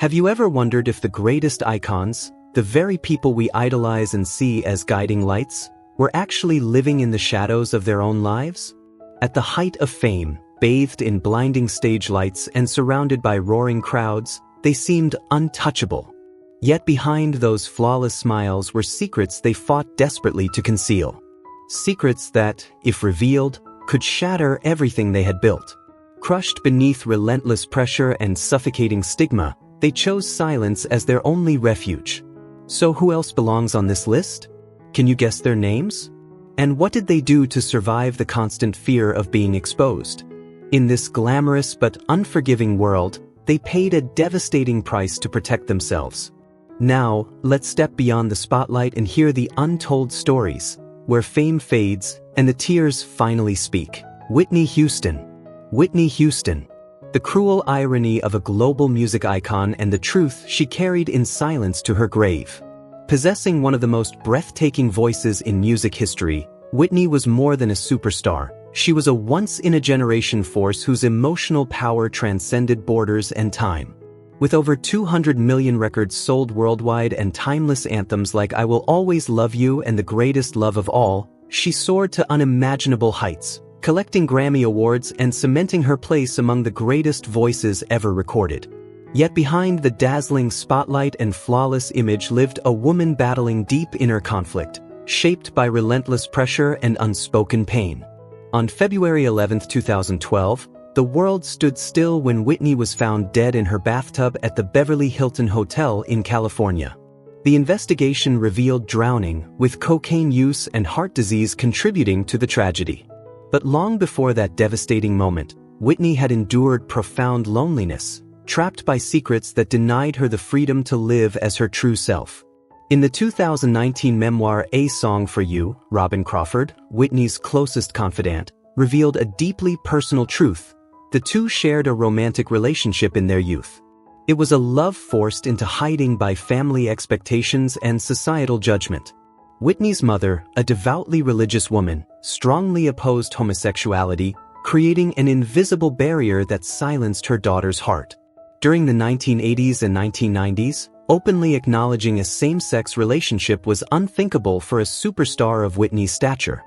Have you ever wondered if the greatest icons, the very people we idolize and see as guiding lights, were actually living in the shadows of their own lives? At the height of fame, bathed in blinding stage lights and surrounded by roaring crowds, they seemed untouchable. Yet behind those flawless smiles were secrets they fought desperately to conceal. Secrets that, if revealed, could shatter everything they had built. Crushed beneath relentless pressure and suffocating stigma, they chose silence as their only refuge. So who else belongs on this list? Can you guess their names? And what did they do to survive the constant fear of being exposed? In this glamorous but unforgiving world, they paid a devastating price to protect themselves. Now, let's step beyond the spotlight and hear the untold stories, where fame fades and the tears finally speak. Whitney Houston. Whitney Houston. The cruel irony of a global music icon and the truth she carried in silence to her grave. Possessing one of the most breathtaking voices in music history, Whitney was more than a superstar. She was a once-in-a-generation force whose emotional power transcended borders and time. With over 200 million records sold worldwide and timeless anthems like I Will Always Love You and The Greatest Love of All, she soared to unimaginable heights, collecting Grammy Awards and cementing her place among the greatest voices ever recorded. Yet behind the dazzling spotlight and flawless image lived a woman battling deep inner conflict, shaped by relentless pressure and unspoken pain. On February 11, 2012, the world stood still when Whitney was found dead in her bathtub at the Beverly Hilton Hotel in California. The investigation revealed drowning, with cocaine use and heart disease contributing to the tragedy. But long before that devastating moment, Whitney had endured profound loneliness, trapped by secrets that denied her the freedom to live as her true self. In the 2019 memoir A Song for You, Robin Crawford, Whitney's closest confidant, revealed a deeply personal truth. The two shared a romantic relationship in their youth. It was a love forced into hiding by family expectations and societal judgment. Whitney's mother, a devoutly religious woman, strongly opposed homosexuality, creating an invisible barrier that silenced her daughter's heart. During the 1980s and 1990s, openly acknowledging a same-sex relationship was unthinkable for a superstar of Whitney's stature.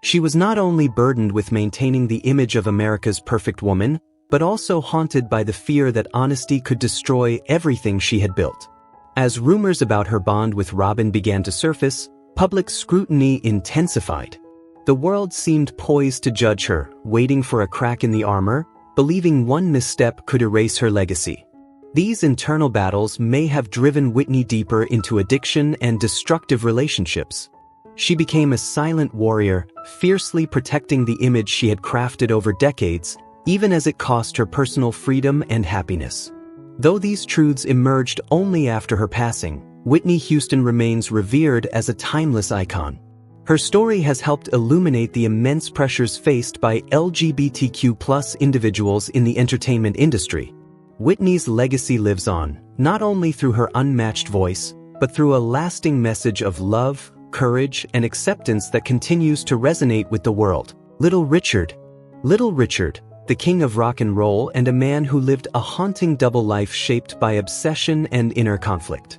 She was not only burdened with maintaining the image of America's perfect woman, but also haunted by the fear that honesty could destroy everything she had built. As rumors about her bond with Robin began to surface, public scrutiny intensified. The world seemed poised to judge her, waiting for a crack in the armor, believing one misstep could erase her legacy. These internal battles may have driven Whitney deeper into addiction and destructive relationships. She became a silent warrior, fiercely protecting the image she had crafted over decades, even as it cost her personal freedom and happiness. Though these truths emerged only after her passing, Whitney Houston remains revered as a timeless icon. Her story has helped illuminate the immense pressures faced by LGBTQ+ individuals in the entertainment industry. Whitney's legacy lives on, not only through her unmatched voice, but through a lasting message of love, courage, and acceptance that continues to resonate with the world. Little Richard. Little Richard, the king of rock and roll and a man who lived a haunting double life shaped by obsession and inner conflict.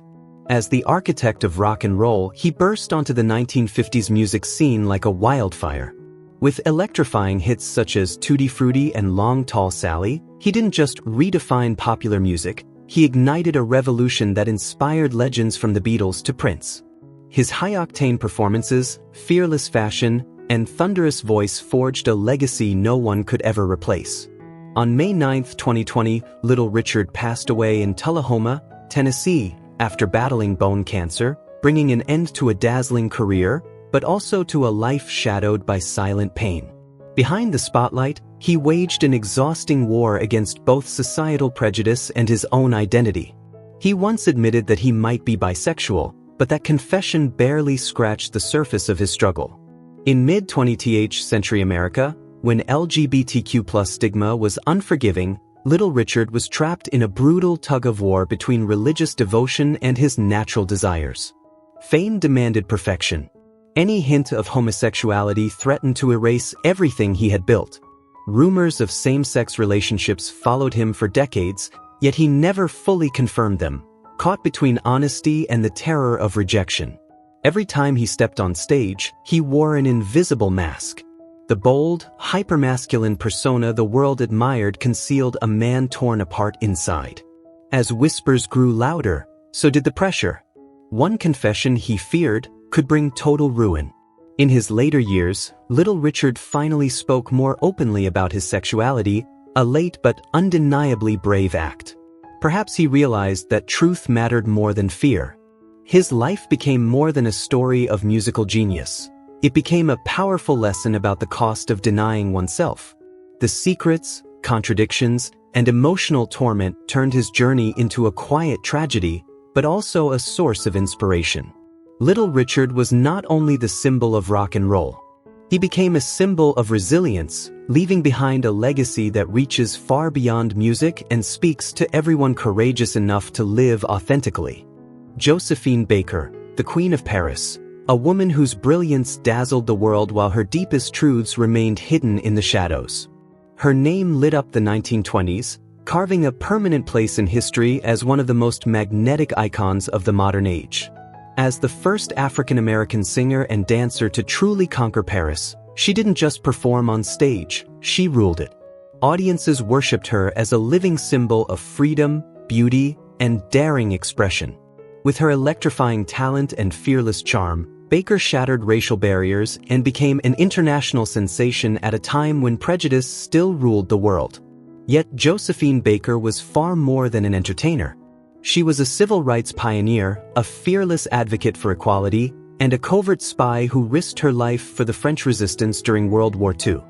As the architect of rock and roll, he burst onto the 1950s music scene like a wildfire. With electrifying hits such as Tutti Frutti and Long Tall Sally, he didn't just redefine popular music, he ignited a revolution that inspired legends from the Beatles to Prince. His high-octane performances, fearless fashion, and thunderous voice forged a legacy no one could ever replace. On May 9, 2020, Little Richard passed away in Tullahoma, Tennessee, after battling bone cancer, bringing an end to a dazzling career, but also to a life shadowed by silent pain. Behind the spotlight, he waged an exhausting war against both societal prejudice and his own identity. He once admitted that he might be bisexual, but that confession barely scratched the surface of his struggle. In mid-20th century America, when LGBTQ+ stigma was unforgiving, Little Richard was trapped in a brutal tug-of-war between religious devotion and his natural desires. Fame demanded perfection. Any hint of homosexuality threatened to erase everything he had built. Rumors of same-sex relationships followed him for decades, Yet he never fully confirmed them, caught between honesty and the terror of rejection. Every time he stepped on stage, he wore an invisible mask. The bold, hypermasculine persona the world admired concealed a man torn apart inside. As whispers grew louder, so did the pressure. One confession he feared could bring total ruin. In his later years, Little Richard finally spoke more openly about his sexuality, a late but undeniably brave act. Perhaps he realized that truth mattered more than fear. His life became more than a story of musical genius. It became a powerful lesson about the cost of denying oneself. The secrets, contradictions, and emotional torment turned his journey into a quiet tragedy, but also a source of inspiration. Little Richard was not only the symbol of rock and roll. He became a symbol of resilience, leaving behind a legacy that reaches far beyond music and speaks to everyone courageous enough to live authentically. Josephine Baker, the Queen of Paris, a woman whose brilliance dazzled the world while her deepest truths remained hidden in the shadows. Her name lit up the 1920s, carving a permanent place in history as one of the most magnetic icons of the modern age. As the first African-American singer and dancer to truly conquer Paris, she didn't just perform on stage, she ruled it. Audiences worshipped her as a living symbol of freedom, beauty, and daring expression. With her electrifying talent and fearless charm, Baker shattered racial barriers and became an international sensation at a time when prejudice still ruled the world. Yet Josephine Baker was far more than an entertainer. She was a civil rights pioneer, a fearless advocate for equality, and a covert spy who risked her life for the French resistance during World War II.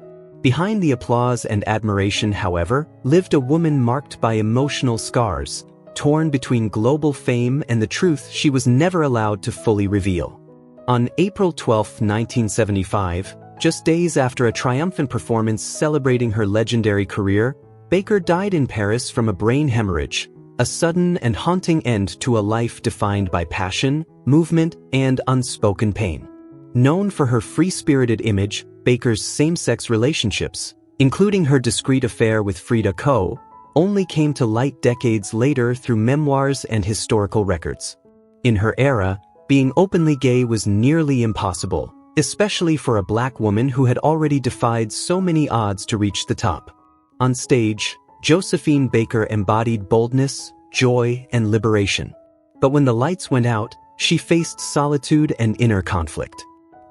Behind the applause and admiration, however, lived a woman marked by emotional scars, torn between global fame and the truth she was never allowed to fully reveal. On April 12, 1975, just days after a triumphant performance celebrating her legendary career, Baker died in Paris from a brain hemorrhage, a sudden and haunting end to a life defined by passion, movement, and unspoken pain. Known for her free-spirited image, Baker's same-sex relationships, including her discreet affair with Frida Kahlo, only came to light decades later through memoirs and historical records. In her era, being openly gay was nearly impossible, especially for a black woman who had already defied so many odds to reach the top. On stage, Josephine Baker embodied boldness, joy, and liberation. But when the lights went out, she faced solitude and inner conflict.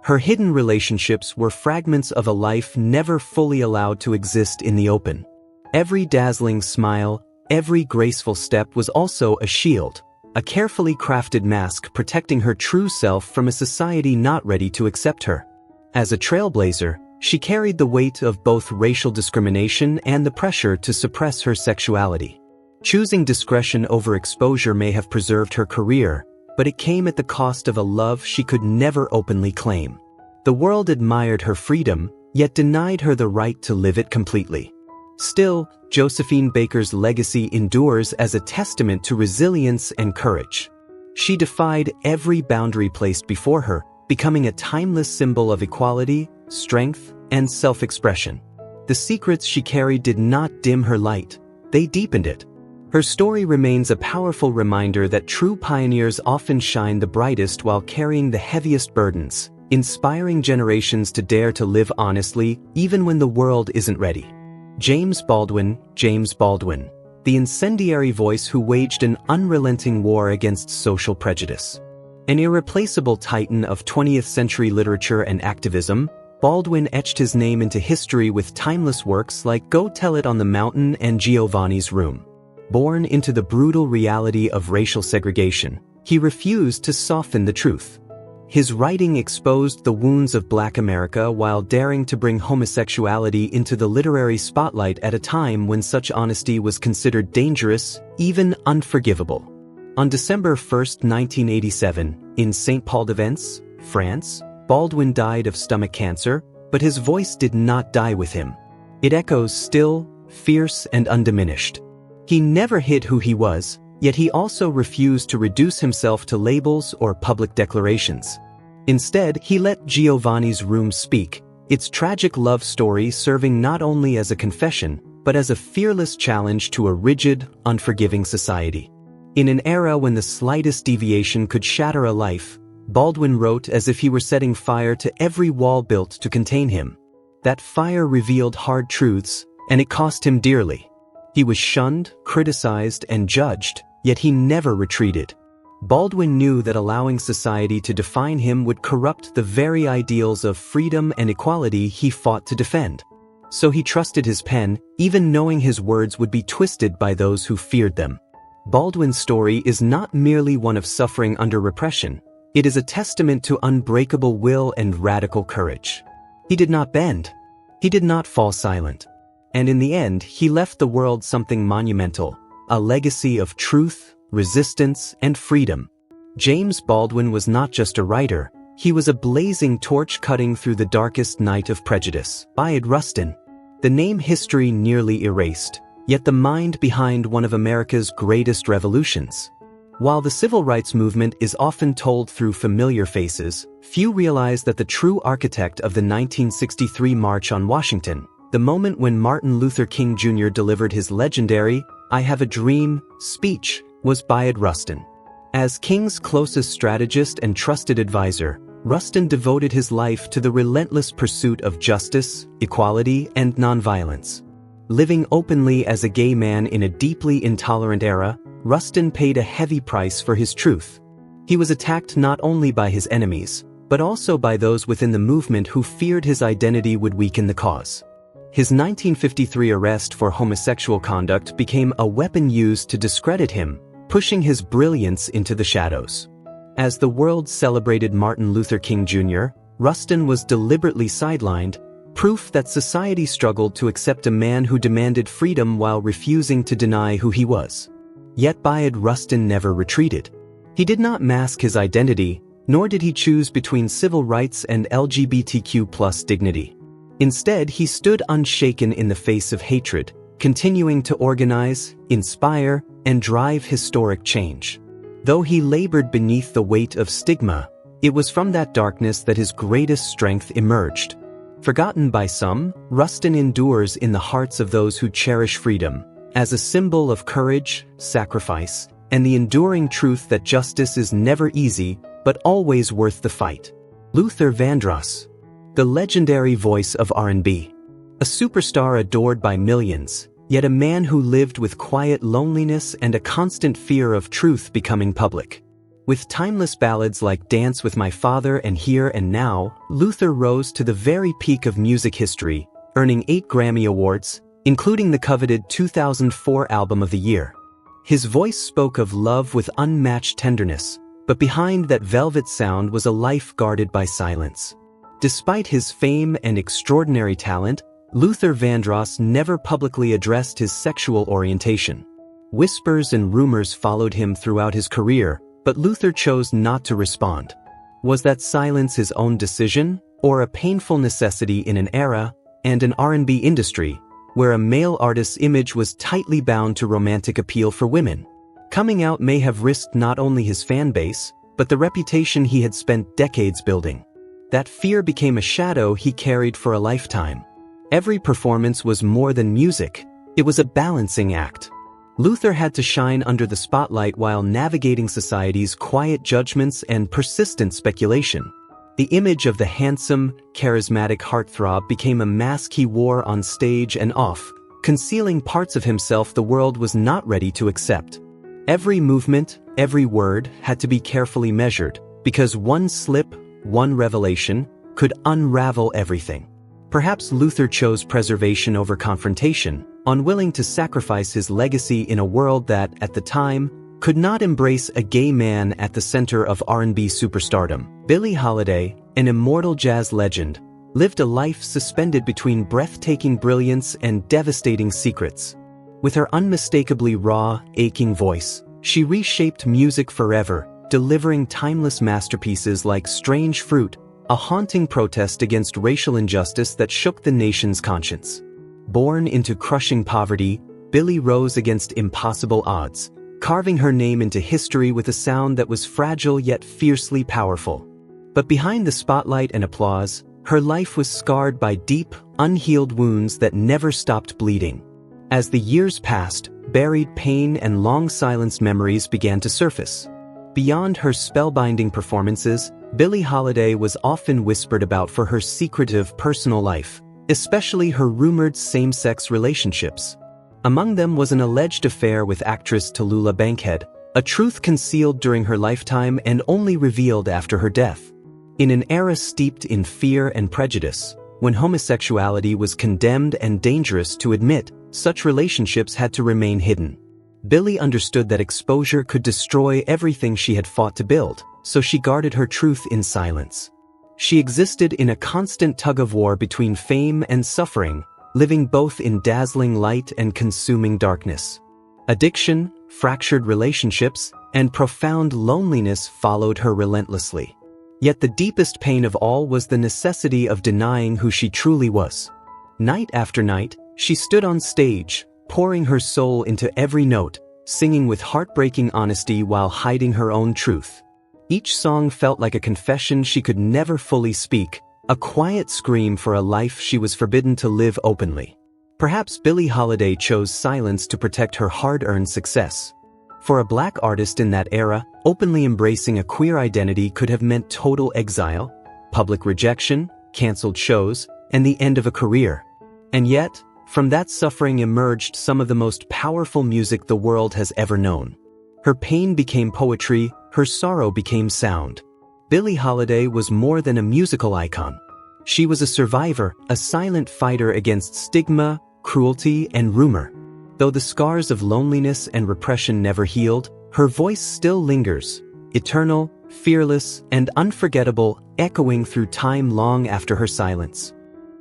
Her hidden relationships were fragments of a life never fully allowed to exist in the open. Every dazzling smile, every graceful step was also a shield, a carefully crafted mask protecting her true self from a society not ready to accept her. As a trailblazer, she carried the weight of both racial discrimination and the pressure to suppress her sexuality. Choosing discretion over exposure may have preserved her career, but it came at the cost of a love she could never openly claim. The world admired her freedom, yet denied her the right to live it completely. Still, Josephine Baker's legacy endures as a testament to resilience and courage. She defied every boundary placed before her, becoming a timeless symbol of equality, strength, and self-expression. The secrets she carried did not dim her light, they deepened it. Her story remains a powerful reminder that true pioneers often shine the brightest while carrying the heaviest burdens, inspiring generations to dare to live honestly even when the world isn't ready. James Baldwin, the incendiary voice who waged an unrelenting war against social prejudice. An irreplaceable titan of 20th century literature and activism, Baldwin etched his name into history with timeless works like Go Tell It on the Mountain and Giovanni's Room. Born into the brutal reality of racial segregation, he refused to soften the truth. His writing exposed the wounds of Black America while daring to bring homosexuality into the literary spotlight at a time when such honesty was considered dangerous, even unforgivable. On December 1, 1987, in Saint-Paul-de-Vence, France, Baldwin died of stomach cancer, but his voice did not die with him. It echoes still, fierce, and undiminished. He never hid who he was, yet he also refused to reduce himself to labels or public declarations. Instead, he let Giovanni's Room speak, its tragic love story serving not only as a confession, but as a fearless challenge to a rigid, unforgiving society. In an era when the slightest deviation could shatter a life, Baldwin wrote as if he were setting fire to every wall built to contain him. That fire revealed hard truths, and it cost him dearly. He was shunned, criticized, and judged, yet he never retreated. Baldwin knew that allowing society to define him would corrupt the very ideals of freedom and equality he fought to defend. So he trusted his pen, even knowing his words would be twisted by those who feared them. Baldwin's story is not merely one of suffering under repression. It is a testament to unbreakable will and radical courage. He did not bend. He did not fall silent. And in the end, he left the world something monumental, a legacy of truth, resistance, and freedom. James Baldwin was not just a writer, he was a blazing torch cutting through the darkest night of prejudice. Bayard Rustin. The name history nearly erased, yet the mind behind one of America's greatest revolutions. While the civil rights movement is often told through familiar faces, few realize that the true architect of the 1963 March on Washington, the moment when Martin Luther King Jr. delivered his legendary "I Have a Dream" speech, was Bayard Rustin. As King's closest strategist and trusted advisor, Rustin devoted his life to the relentless pursuit of justice, equality, and nonviolence. Living openly as a gay man in a deeply intolerant era, Rustin paid a heavy price for his truth. He was attacked not only by his enemies, but also by those within the movement who feared his identity would weaken the cause. His 1953 arrest for homosexual conduct became a weapon used to discredit him, pushing his brilliance into the shadows. As the world celebrated Martin Luther King Jr., Rustin was deliberately sidelined, proof that society struggled to accept a man who demanded freedom while refusing to deny who he was. Yet Bayard Rustin never retreated. He did not mask his identity, nor did he choose between civil rights and LGBTQ+ dignity. Instead, he stood unshaken in the face of hatred, continuing to organize, inspire, and drive historic change. Though he labored beneath the weight of stigma, it was from that darkness that his greatest strength emerged. Forgotten by some, Rustin endures in the hearts of those who cherish freedom, as a symbol of courage, sacrifice, and the enduring truth that justice is never easy, but always worth the fight. Luther Vandross. The legendary voice of R&B. A superstar adored by millions, yet a man who lived with quiet loneliness and a constant fear of truth becoming public. With timeless ballads like Dance with My Father and Here and Now, Luther rose to the very peak of music history, earning 8 Grammy Awards, including the coveted 2004 Album of the Year. His voice spoke of love with unmatched tenderness, but behind that velvet sound was a life guarded by silence. Despite his fame and extraordinary talent, Luther Vandross never publicly addressed his sexual orientation. Whispers and rumors followed him throughout his career, but Luther chose not to respond. Was that silence his own decision, or a painful necessity in an era, and an R&B industry, where a male artist's image was tightly bound to romantic appeal for women? Coming out may have risked not only his fan base, but the reputation he had spent decades building. That fear became a shadow he carried for a lifetime. Every performance was more than music, it was a balancing act. Luther had to shine under the spotlight while navigating society's quiet judgments and persistent speculation. The image of the handsome, charismatic heartthrob became a mask he wore on stage and off, concealing parts of himself the world was not ready to accept. Every movement, every word had to be carefully measured, because one slip, one revelation, could unravel everything. Perhaps Luther chose preservation over confrontation, unwilling to sacrifice his legacy in a world that, at the time, could not embrace a gay man at the center of R&B superstardom. Billie Holiday, an immortal jazz legend, lived a life suspended between breathtaking brilliance and devastating secrets. With her unmistakably raw, aching voice, she reshaped music forever, delivering timeless masterpieces like Strange Fruit, a haunting protest against racial injustice that shook the nation's conscience. Born into crushing poverty, Billie rose against impossible odds, carving her name into history with a sound that was fragile yet fiercely powerful. But behind the spotlight and applause, her life was scarred by deep, unhealed wounds that never stopped bleeding. As the years passed, buried pain and long-silenced memories began to surface. Beyond her spellbinding performances, Billie Holiday was often whispered about for her secretive personal life, especially her rumored same-sex relationships. Among them was an alleged affair with actress Tallulah Bankhead, a truth concealed during her lifetime and only revealed after her death. In an era steeped in fear and prejudice, when homosexuality was condemned and dangerous to admit, such relationships had to remain hidden. Billie understood that exposure could destroy everything she had fought to build, so she guarded her truth in silence. She existed in a constant tug-of-war between fame and suffering, living both in dazzling light and consuming darkness. Addiction, fractured relationships, and profound loneliness followed her relentlessly. Yet the deepest pain of all was the necessity of denying who she truly was. Night after night, she stood on stage, pouring her soul into every note, singing with heartbreaking honesty while hiding her own truth. Each song felt like a confession she could never fully speak, a quiet scream for a life she was forbidden to live openly. Perhaps Billie Holiday chose silence to protect her hard-earned success. For a black artist in that era, openly embracing a queer identity could have meant total exile, public rejection, canceled shows, and the end of a career. And yet, from that suffering emerged some of the most powerful music the world has ever known. Her pain became poetry, her sorrow became sound. Billie Holiday was more than a musical icon. She was a survivor, a silent fighter against stigma, cruelty, and rumor. Though the scars of loneliness and repression never healed, her voice still lingers, eternal, fearless, and unforgettable, echoing through time long after her silence.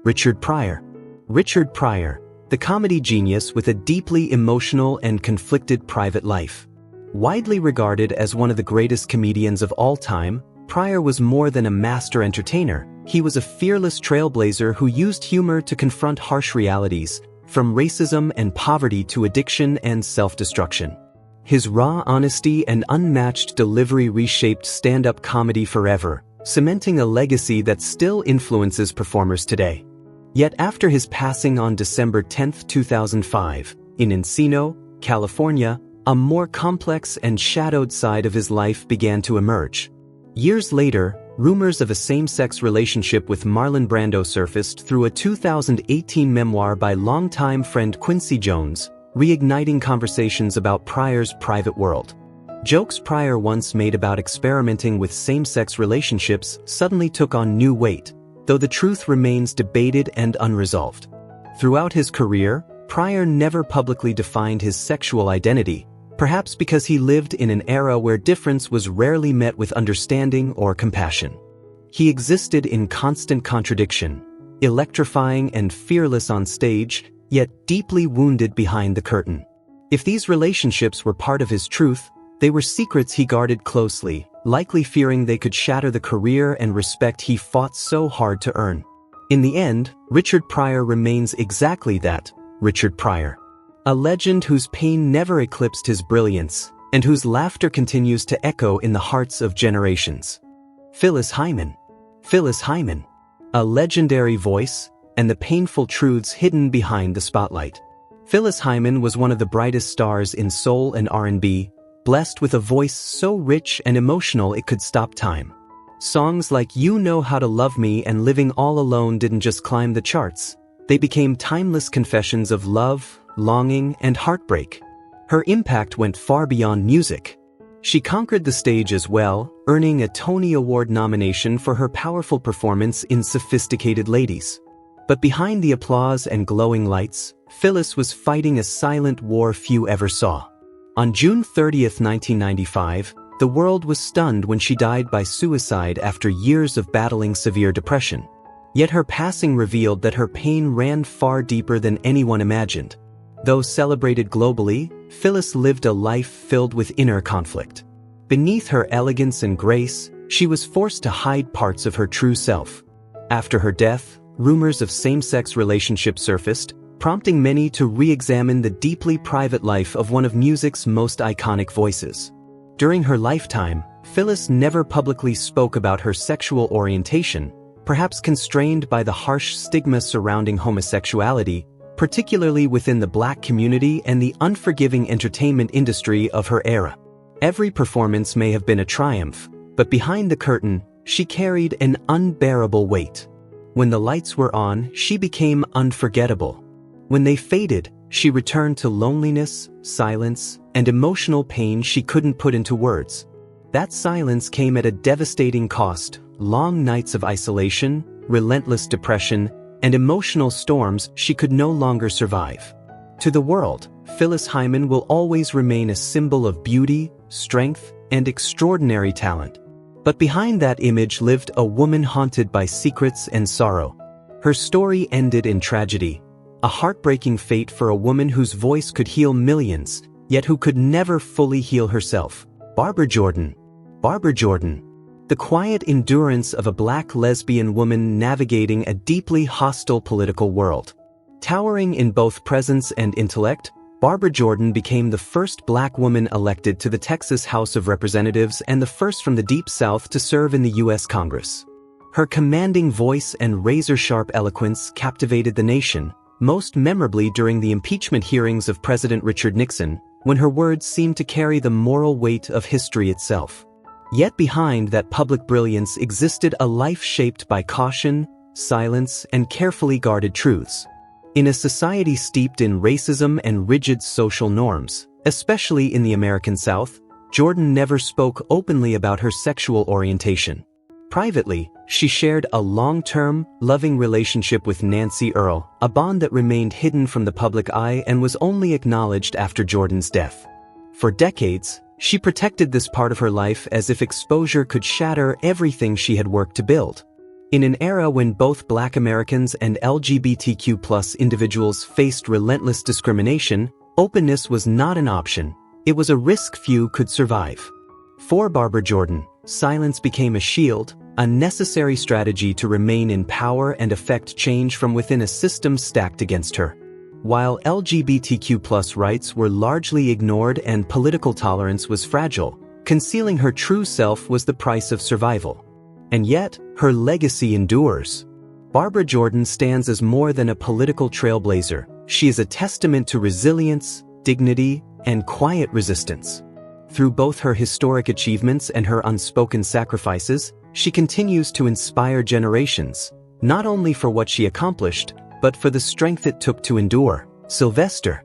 Richard Pryor. Richard Pryor, the comedy genius with a deeply emotional and conflicted private life. Widely regarded as one of the greatest comedians of all time, Pryor was more than a master entertainer. He was a fearless trailblazer who used humor to confront harsh realities, from racism and poverty to addiction and self-destruction. His raw honesty and unmatched delivery reshaped stand-up comedy forever, cementing a legacy that still influences performers today. Yet after his passing on December 10, 2005, in Encino, California, a more complex and shadowed side of his life began to emerge. Years later, rumors of a same-sex relationship with Marlon Brando surfaced through a 2018 memoir by longtime friend Quincy Jones, reigniting conversations about Pryor's private world. Jokes Pryor once made about experimenting with same-sex relationships suddenly took on new weight, though the truth remains debated and unresolved. Throughout his career, Pryor never publicly defined his sexual identity, perhaps because he lived in an era where difference was rarely met with understanding or compassion. He existed in constant contradiction, electrifying and fearless on stage, yet deeply wounded behind the curtain. If these relationships were part of his truth, they were secrets he guarded closely, likely fearing they could shatter the career and respect he fought so hard to earn. In the end, Richard Pryor remains exactly that, Richard Pryor. A legend whose pain never eclipsed his brilliance, and whose laughter continues to echo in the hearts of generations. Phyllis Hyman. Phyllis Hyman. A legendary voice, and the painful truths hidden behind the spotlight. Phyllis Hyman was one of the brightest stars in soul and R&B, blessed with a voice so rich and emotional it could stop time. Songs like You Know How to Love Me and Living All Alone didn't just climb the charts, they became timeless confessions of love, longing, and heartbreak. Her impact went far beyond music. She conquered the stage as well, earning a Tony Award nomination for her powerful performance in Sophisticated Ladies. But behind the applause and glowing lights, Phyllis was fighting a silent war few ever saw. On June 30, 1995, the world was stunned when she died by suicide after years of battling severe depression. Yet her passing revealed that her pain ran far deeper than anyone imagined. Though celebrated globally, Phyllis lived a life filled with inner conflict. Beneath her elegance and grace, she was forced to hide parts of her true self. After her death, rumors of same-sex relationships surfaced, prompting many to re-examine the deeply private life of one of music's most iconic voices. During her lifetime, Phyllis never publicly spoke about her sexual orientation, perhaps constrained by the harsh stigma surrounding homosexuality. particularly within the Black community and the unforgiving entertainment industry of her era. Every performance may have been a triumph, but behind the curtain, she carried an unbearable weight. When the lights were on, she became unforgettable. When they faded, she returned to loneliness, silence, and emotional pain she couldn't put into words. That silence came at a devastating cost: long nights of isolation, relentless depression, and emotional storms she could no longer survive. To the world, Phyllis Hyman will always remain a symbol of beauty, strength, and extraordinary talent. But behind that image lived a woman haunted by secrets and sorrow. Her story ended in tragedy, a heartbreaking fate for a woman whose voice could heal millions, yet who could never fully heal herself. Barbara Jordan. Barbara Jordan. The quiet endurance of a Black lesbian woman navigating a deeply hostile political world. Towering in both presence and intellect, Barbara Jordan became the first Black woman elected to the Texas House of Representatives and the first from the Deep South to serve in the U.S. Congress. Her commanding voice and razor-sharp eloquence captivated the nation, most memorably during the impeachment hearings of President Richard Nixon, when her words seemed to carry the moral weight of history itself. Yet behind that public brilliance existed a life shaped by caution, silence, and carefully guarded truths. In a society steeped in racism and rigid social norms, especially in the American South, Jordan never spoke openly about her sexual orientation. Privately, she shared a long-term, loving relationship with Nancy Earl, a bond that remained hidden from the public eye and was only acknowledged after Jordan's death. For decades, she protected this part of her life as if exposure could shatter everything she had worked to build. In an era when both Black Americans and LGBTQ+ individuals faced relentless discrimination, openness was not an option. It was a risk few could survive. For Barbara Jordan, silence became a shield, a necessary strategy to remain in power and effect change from within a system stacked against her. While LGBTQ+ rights were largely ignored and political tolerance was fragile, concealing her true self was the price of survival. And yet, her legacy endures. Barbara Jordan stands as more than a political trailblazer. She is a testament to resilience, dignity, and quiet resistance. Through both her historic achievements and her unspoken sacrifices, she continues to inspire generations, not only for what she accomplished, but for the strength it took to endure. Sylvester.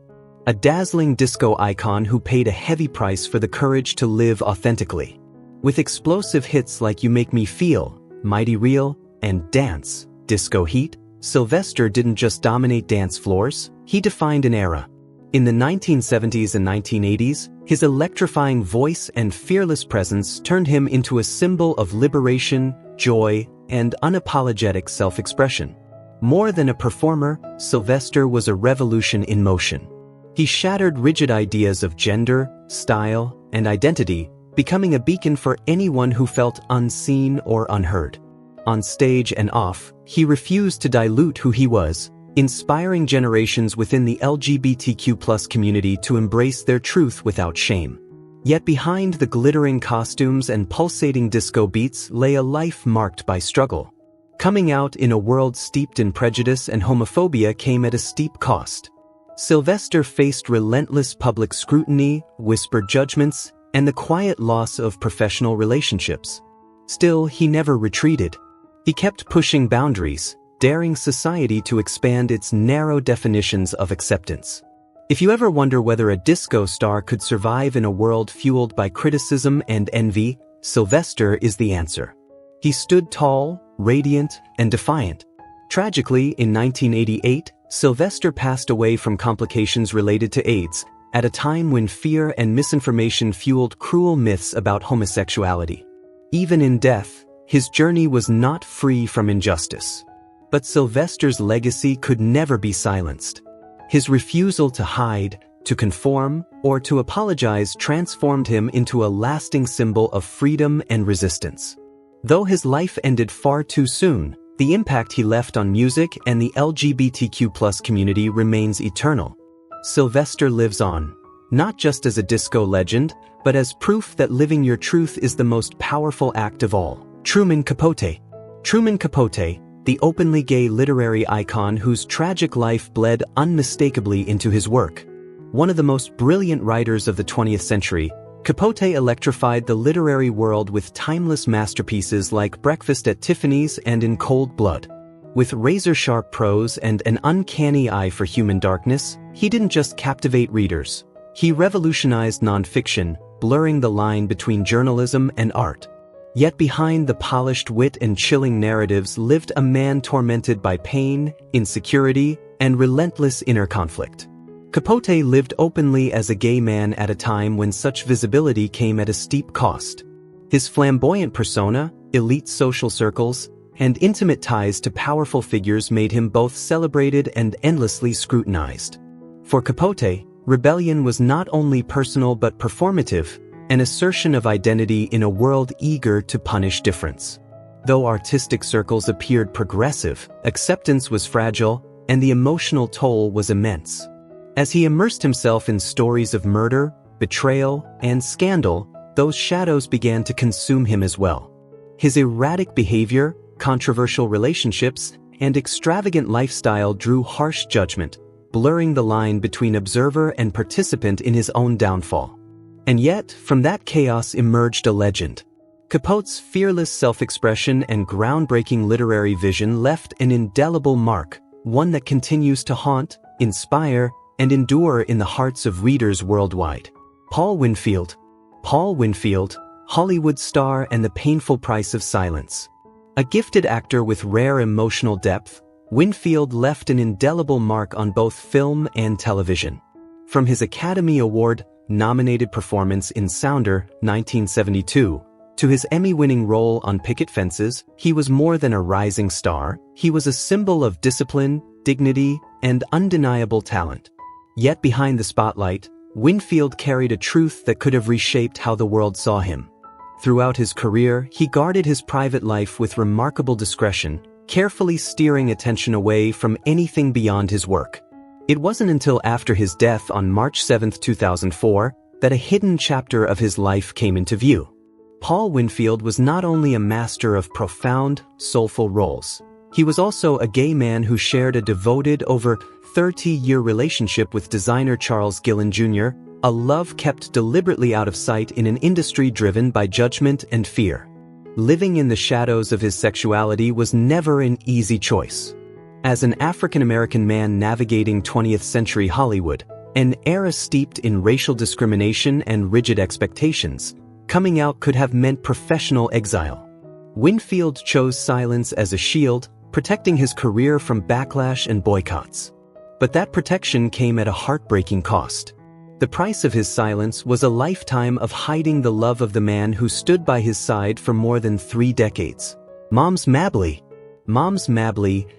A dazzling disco icon who paid a heavy price for the courage to live authentically. With explosive hits like You Make Me Feel, Mighty Real, and Dance, Disco Heat, Sylvester didn't just dominate dance floors, he defined an era. In the 1970s and 1980s, his electrifying voice and fearless presence turned him into a symbol of liberation, joy, and unapologetic self-expression. More than a performer, Sylvester was a revolution in motion. He shattered rigid ideas of gender, style, and identity, becoming a beacon for anyone who felt unseen or unheard. On stage and off, he refused to dilute who he was, inspiring generations within the LGBTQ+ community to embrace their truth without shame. Yet behind the glittering costumes and pulsating disco beats lay a life marked by struggle. Coming out in a world steeped in prejudice and homophobia came at a steep cost. Sylvester faced relentless public scrutiny, whispered judgments, and the quiet loss of professional relationships. Still, he never retreated. He kept pushing boundaries, daring society to expand its narrow definitions of acceptance. If you ever wonder whether a disco star could survive in a world fueled by criticism and envy, Sylvester is the answer. He stood tall, radiant, and defiant. Tragically, in 1988, Sylvester passed away from complications related to AIDS, at a time when fear and misinformation fueled cruel myths about homosexuality. Even in death, his journey was not free from injustice. But Sylvester's legacy could never be silenced. His refusal to hide, to conform, or to apologize transformed him into a lasting symbol of freedom and resistance. Though his life ended far too soon, the impact he left on music and the LGBTQ+ community remains eternal. Sylvester lives on, not just as a disco legend, but as proof that living your truth is the most powerful act of all. Truman Capote. Truman Capote, the openly gay literary icon whose tragic life bled unmistakably into his work. One of the most brilliant writers of the 20th century, Capote electrified the literary world with timeless masterpieces like Breakfast at Tiffany's and In Cold Blood. With razor-sharp prose and an uncanny eye for human darkness, he didn't just captivate readers. He revolutionized nonfiction, blurring the line between journalism and art. Yet behind the polished wit and chilling narratives lived a man tormented by pain, insecurity, and relentless inner conflict. Capote lived openly as a gay man at a time when such visibility came at a steep cost. His flamboyant persona, elite social circles, and intimate ties to powerful figures made him both celebrated and endlessly scrutinized. For Capote, rebellion was not only personal but performative, an assertion of identity in a world eager to punish difference. Though artistic circles appeared progressive, acceptance was fragile, and the emotional toll was immense. As he immersed himself in stories of murder, betrayal, and scandal, those shadows began to consume him as well. His erratic behavior, controversial relationships, and extravagant lifestyle drew harsh judgment, blurring the line between observer and participant in his own downfall. And yet, from that chaos emerged a legend. Capote's fearless self-expression and groundbreaking literary vision left an indelible mark, one that continues to haunt, inspire, and endure in the hearts of readers worldwide. Paul Winfield, Hollywood star and the painful price of silence. A gifted actor with rare emotional depth, Winfield left an indelible mark on both film and television. From his Academy Award-nominated performance in Sounder, 1972, to his Emmy-winning role on Picket Fences, he was more than a rising star, he was a symbol of discipline, dignity, and undeniable talent. Yet behind the spotlight, Winfield carried a truth that could have reshaped how the world saw him. Throughout his career, he guarded his private life with remarkable discretion, carefully steering attention away from anything beyond his work. It wasn't until after his death on March 7, 2004, that a hidden chapter of his life came into view. Paul Winfield was not only a master of profound, soulful roles. He was also a gay man who shared a devoted, over 30-year relationship with designer Charles Gillen Jr., a love kept deliberately out of sight in an industry driven by judgment and fear. Living in the shadows of his sexuality was never an easy choice. As an African-American man navigating 20th century Hollywood, an era steeped in racial discrimination and rigid expectations, coming out could have meant professional exile. Winfield chose silence as a shield, protecting his career from backlash and boycotts. But that protection came at a heartbreaking cost. The price of his silence was a lifetime of hiding the love of the man who stood by his side for more than 3 decades. Moms Mabley,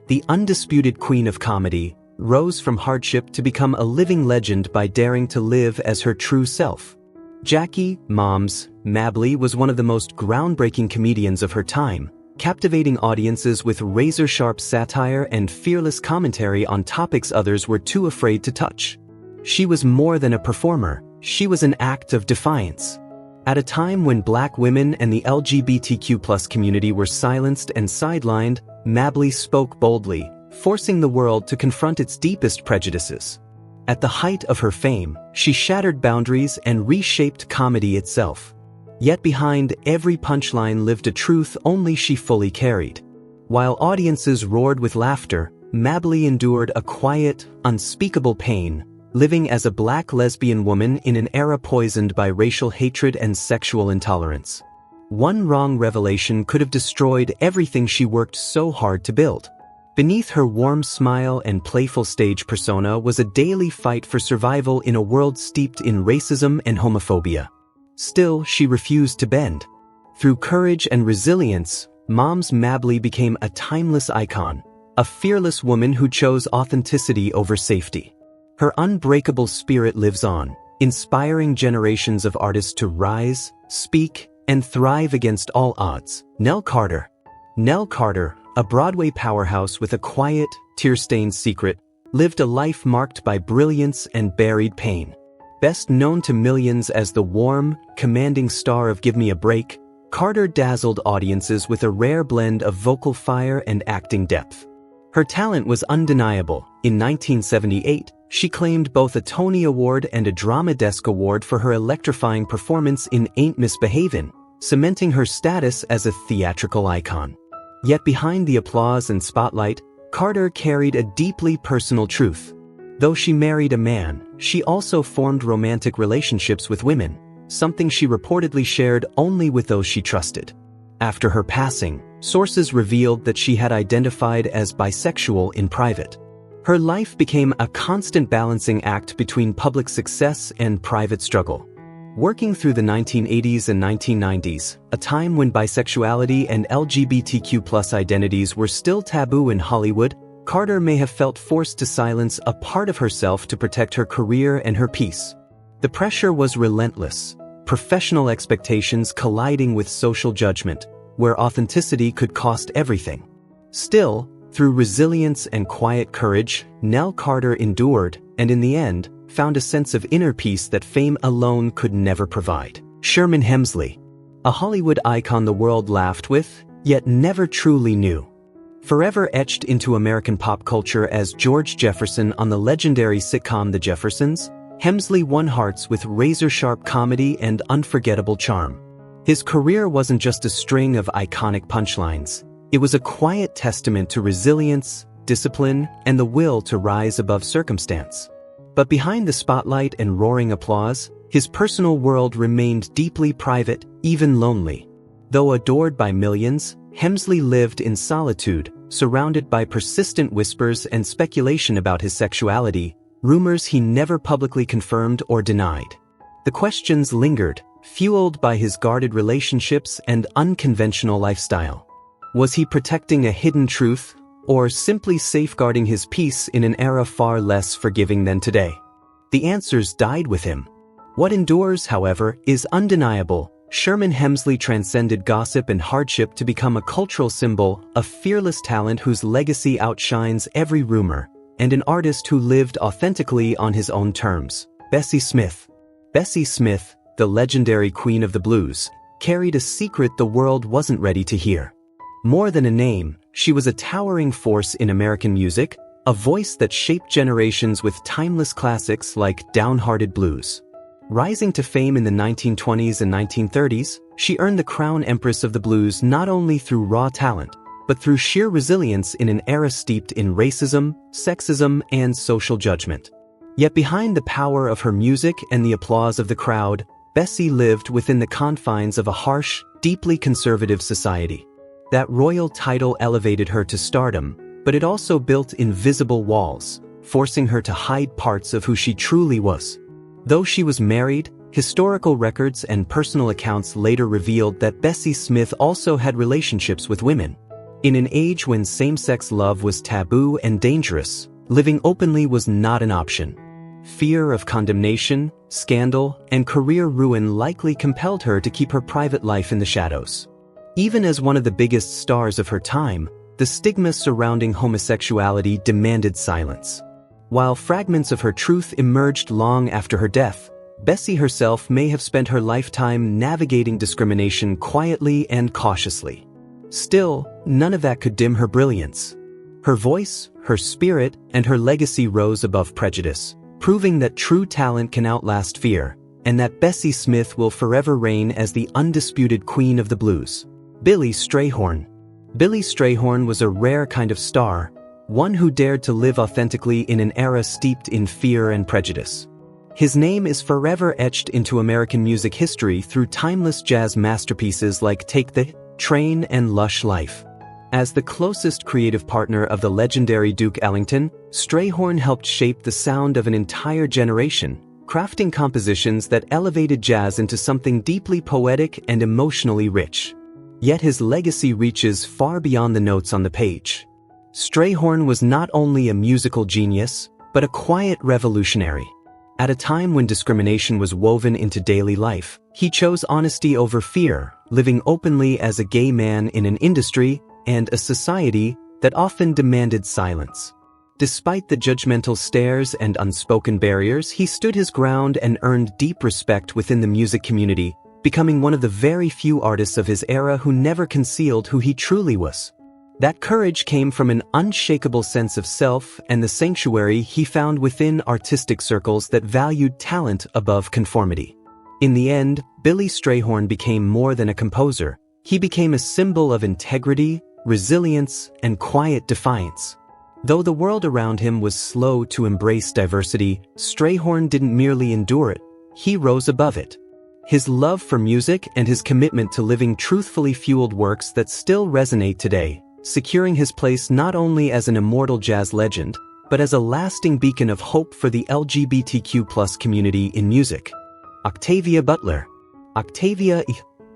the undisputed queen of comedy, rose from hardship to become a living legend by daring to live as her true self. Jackie Moms Mabley was one of the most groundbreaking comedians of her time, captivating audiences with razor-sharp satire and fearless commentary on topics others were too afraid to touch. She was more than a performer, she was an act of defiance. At a time when Black women and the LGBTQ+ community were silenced and sidelined, Mabley spoke boldly, forcing the world to confront its deepest prejudices. At the height of her fame, she shattered boundaries and reshaped comedy itself. Yet behind every punchline lived a truth only she fully carried. While audiences roared with laughter, Mabley endured a quiet, unspeakable pain, living as a Black lesbian woman in an era poisoned by racial hatred and sexual intolerance. One wrong revelation could have destroyed everything she worked so hard to build. Beneath her warm smile and playful stage persona was a daily fight for survival in a world steeped in racism and homophobia. Still, she refused to bend. Through courage and resilience, Moms Mabley became a timeless icon, a fearless woman who chose authenticity over safety. Her unbreakable spirit lives on, inspiring generations of artists to rise, speak, and thrive against all odds. Nell Carter, a Broadway powerhouse with a quiet, tear-stained secret, lived a life marked by brilliance and buried pain. Best known to millions as the warm, commanding star of Give Me a Break, Carter dazzled audiences with a rare blend of vocal fire and acting depth. Her talent was undeniable. In 1978, she claimed both a Tony Award and a Drama Desk Award for her electrifying performance in Ain't Misbehavin', cementing her status as a theatrical icon. Yet behind the applause and spotlight, Carter carried a deeply personal truth. Though she married a man, she also formed romantic relationships with women, something she reportedly shared only with those she trusted. After her passing, sources revealed that she had identified as bisexual in private. Her life became a constant balancing act between public success and private struggle. Working through the 1980s and 1990s, a time when bisexuality and LGBTQ+ identities were still taboo in Hollywood, Carter may have felt forced to silence a part of herself to protect her career and her peace. The pressure was relentless, professional expectations colliding with social judgment, where authenticity could cost everything. Still, through resilience and quiet courage, Nell Carter endured, and in the end, found a sense of inner peace that fame alone could never provide. Sherman Hemsley, a Hollywood icon the world laughed with, yet never truly knew. Forever etched into American pop culture as George Jefferson on the legendary sitcom The Jeffersons, Hemsley won hearts with razor-sharp comedy and unforgettable charm. His career wasn't just a string of iconic punchlines. It was a quiet testament to resilience, discipline, and the will to rise above circumstance. But behind the spotlight and roaring applause, his personal world remained deeply private, even lonely. Though adored by millions, Hemsley lived in solitude, surrounded by persistent whispers and speculation about his sexuality, rumors he never publicly confirmed or denied. The questions lingered, fueled by his guarded relationships and unconventional lifestyle. Was he protecting a hidden truth, or simply safeguarding his peace in an era far less forgiving than today? The answers died with him. What endures, however, is undeniable. Sherman Hemsley transcended gossip and hardship to become a cultural symbol, a fearless talent whose legacy outshines every rumor, and an artist who lived authentically on his own terms. Bessie Smith. Bessie Smith, the legendary queen of the blues, carried a secret the world wasn't ready to hear. More than a name, she was a towering force in American music, a voice that shaped generations with timeless classics like Downhearted Blues. Rising to fame in the 1920s and 1930s, she earned the crown Empress of the Blues not only through raw talent, but through sheer resilience in an era steeped in racism, sexism, and social judgment. Yet behind the power of her music and the applause of the crowd, Bessie lived within the confines of a harsh, deeply conservative society. That royal title elevated her to stardom, but it also built invisible walls, forcing her to hide parts of who she truly was. Though she was married, historical records and personal accounts later revealed that Bessie Smith also had relationships with women. In an age when same-sex love was taboo and dangerous, living openly was not an option. Fear of condemnation, scandal, and career ruin likely compelled her to keep her private life in the shadows. Even as one of the biggest stars of her time, the stigma surrounding homosexuality demanded silence. While fragments of her truth emerged long after her death, Bessie herself may have spent her lifetime navigating discrimination quietly and cautiously. Still, none of that could dim her brilliance. Her voice, her spirit, and her legacy rose above prejudice, proving that true talent can outlast fear, and that Bessie Smith will forever reign as the undisputed queen of the blues. Billy Strayhorn. Billy Strayhorn was a rare kind of star, one who dared to live authentically in an era steeped in fear and prejudice. His name is forever etched into American music history through timeless jazz masterpieces like Take the Train and Lush Life. As the closest creative partner of the legendary Duke Ellington, Strayhorn helped shape the sound of an entire generation, crafting compositions that elevated jazz into something deeply poetic and emotionally rich. Yet his legacy reaches far beyond the notes on the page. Strayhorn was not only a musical genius, but a quiet revolutionary. At a time when discrimination was woven into daily life, he chose honesty over fear, living openly as a gay man in an industry and a society that often demanded silence. Despite the judgmental stares and unspoken barriers, he stood his ground and earned deep respect within the music community, becoming one of the very few artists of his era who never concealed who he truly was. That courage came from an unshakable sense of self and the sanctuary he found within artistic circles that valued talent above conformity. In the end, Billy Strayhorn became more than a composer. He became a symbol of integrity, resilience, and quiet defiance. Though the world around him was slow to embrace diversity, Strayhorn didn't merely endure it, he rose above it. His love for music and his commitment to living truthfully fueled works that still resonate today, securing his place not only as an immortal jazz legend, but as a lasting beacon of hope for the LGBTQ+ community in music. Octavia Butler. Octavia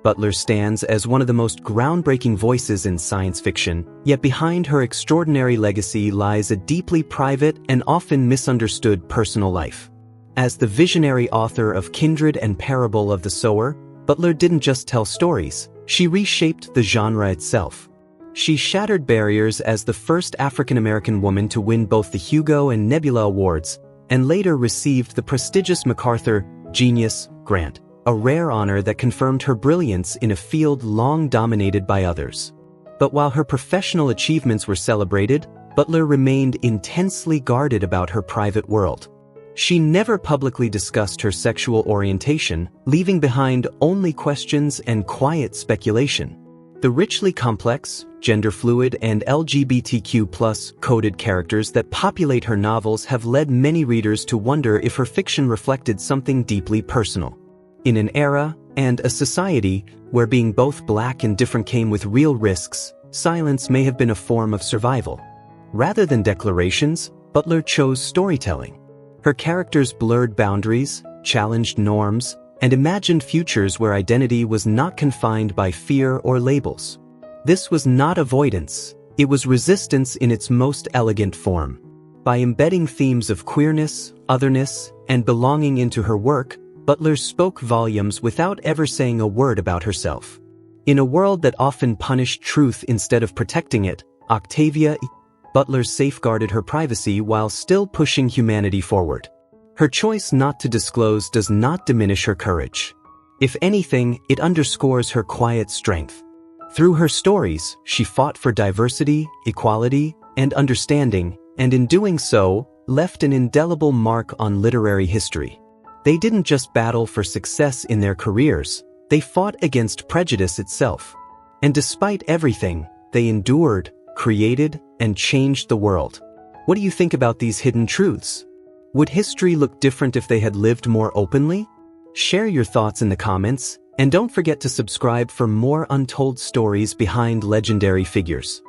Butler stands as one of the most groundbreaking voices in science fiction, yet behind her extraordinary legacy lies a deeply private and often misunderstood personal life. As the visionary author of Kindred and Parable of the Sower, Butler didn't just tell stories, she reshaped the genre itself. She shattered barriers as the first African-American woman to win both the Hugo and Nebula Awards, and later received the prestigious MacArthur Genius Grant, a rare honor that confirmed her brilliance in a field long dominated by others. But while her professional achievements were celebrated, Butler remained intensely guarded about her private world. She never publicly discussed her sexual orientation, leaving behind only questions and quiet speculation. The richly complex, gender-fluid, and LGBTQ+ coded characters that populate her novels have led many readers to wonder if her fiction reflected something deeply personal. In an era, and a society, where being both black and different came with real risks, silence may have been a form of survival. Rather than declarations, Butler chose storytelling. Her characters blurred boundaries, challenged norms, and imagined futures where identity was not confined by fear or labels. This was not avoidance, it was resistance in its most elegant form. By embedding themes of queerness, otherness, and belonging into her work, Butler spoke volumes without ever saying a word about herself. In a world that often punished truth instead of protecting it, Octavia Butler safeguarded her privacy while still pushing humanity forward. Her choice not to disclose does not diminish her courage. If anything, it underscores her quiet strength. Through her stories, she fought for diversity, equality, and understanding, and in doing so, left an indelible mark on literary history. They didn't just battle for success in their careers, they fought against prejudice itself. And despite everything, they endured, created, and changed the world. What do you think about these hidden truths? Would history look different if they had lived more openly? Share your thoughts in the comments, and don't forget to subscribe for more untold stories behind legendary figures.